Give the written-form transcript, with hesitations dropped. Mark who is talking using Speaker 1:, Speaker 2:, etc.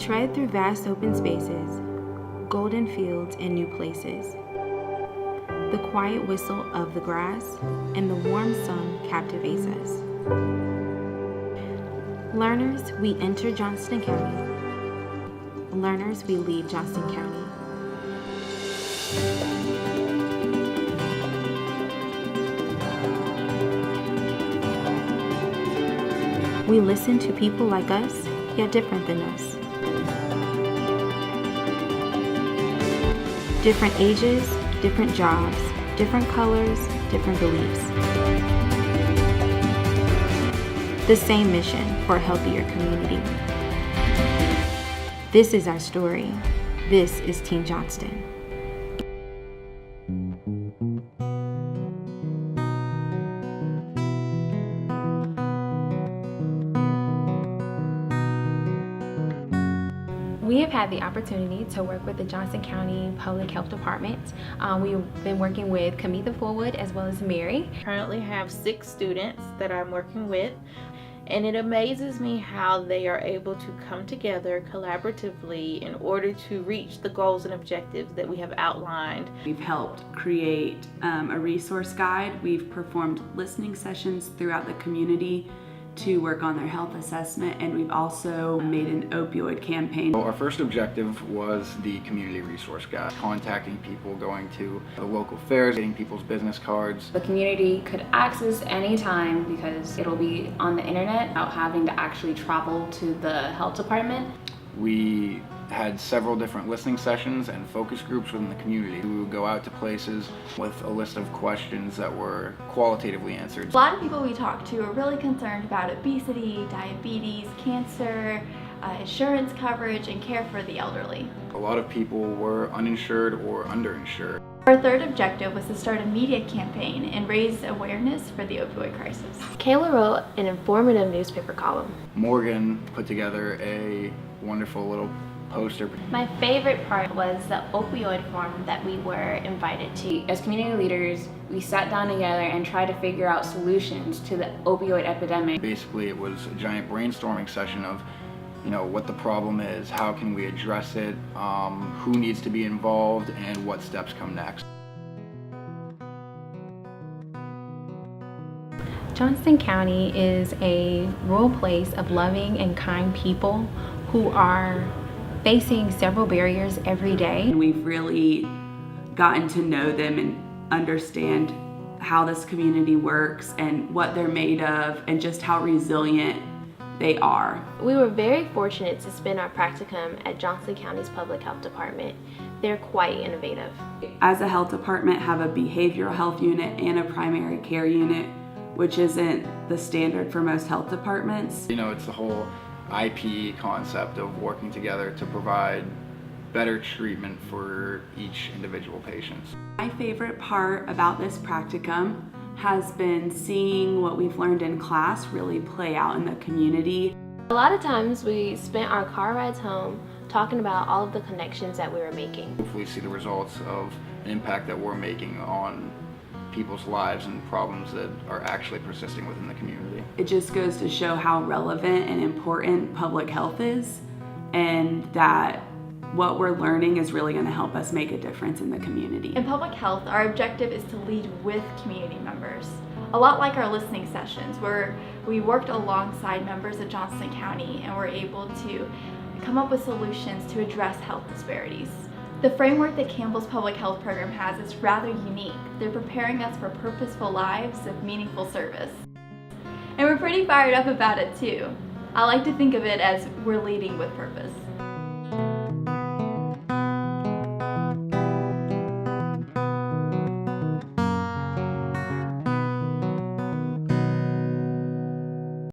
Speaker 1: tread through vast open spaces, golden fields and new places. The quiet whistle of the grass and the warm sun captivates us. Learners, we enter Johnston County. Learners, we leave Johnston County. We listen to people like us, yet different than us. Different ages, different jobs, different colors, different beliefs. The same mission for a healthier community. This is our story. This is Team Johnston. We have had the opportunity to work with the Johnston County Public Health Department. We've been working with Kamitha Fullwood as well as Mary.
Speaker 2: I currently have 6 students that I'm working with, and it amazes me how they are able to come together collaboratively in order to reach the goals and objectives that we have outlined.
Speaker 3: We've helped create a resource guide. We've performed listening sessions throughout the community to work on their health assessment, and we've also made an opioid campaign.
Speaker 4: Our first objective was the community resource guide, contacting people, going to the local fairs, getting people's business cards.
Speaker 5: The community could access anytime because it'll be on the internet without having to actually travel to the health department.
Speaker 4: We had several different listening sessions and focus groups within the community. We would go out to places with a list of questions that were qualitatively answered.
Speaker 6: A lot of people we talked to are really concerned about obesity, diabetes, cancer, insurance coverage, and care for the elderly.
Speaker 4: A lot of people were uninsured or underinsured.
Speaker 6: Our third objective was to start a media campaign and raise awareness for the opioid crisis.
Speaker 7: Kayla wrote an informative newspaper column.
Speaker 4: Morgan put together a wonderful little poster.
Speaker 5: My favorite part was the opioid forum that we were invited to. As community leaders, we sat down together and tried to figure out solutions to the opioid epidemic.
Speaker 4: Basically, it was a giant brainstorming session of what the problem is, how can we address it, who needs to be involved, and what steps come next.
Speaker 1: Johnston County is a rural place of loving and kind people who are facing several barriers every day.
Speaker 3: And we've really gotten to know them and understand how this community works and what they're made of and just how resilient they are.
Speaker 7: We were very fortunate to spend our practicum at Johnston County's Public Health Department. They're quite innovative.
Speaker 3: As a health department, have a behavioral health unit and a primary care unit, which isn't the standard for most health departments.
Speaker 4: It's the whole IPE concept of working together to provide better treatment for each individual patient.
Speaker 3: My favorite part about this practicum has been seeing what we've learned in class really play out in the community.
Speaker 7: A lot of times we spent our car rides home talking about all of the connections that we were making.
Speaker 4: Hopefully see the results of an impact that we're making on people's lives and problems that are actually persisting within the community.
Speaker 3: It just goes to show how relevant and important public health is, and that what we're learning is really going to help us make a difference in the community.
Speaker 6: In public health, our objective is to lead with community members. A lot like our listening sessions, where we worked alongside members of Johnston County and were able to come up with solutions to address health disparities. The framework that Campbell's Public Health program has is rather unique. They're preparing us for purposeful lives of meaningful service. And we're pretty fired up about it too. I like to think of it as we're leading with purpose.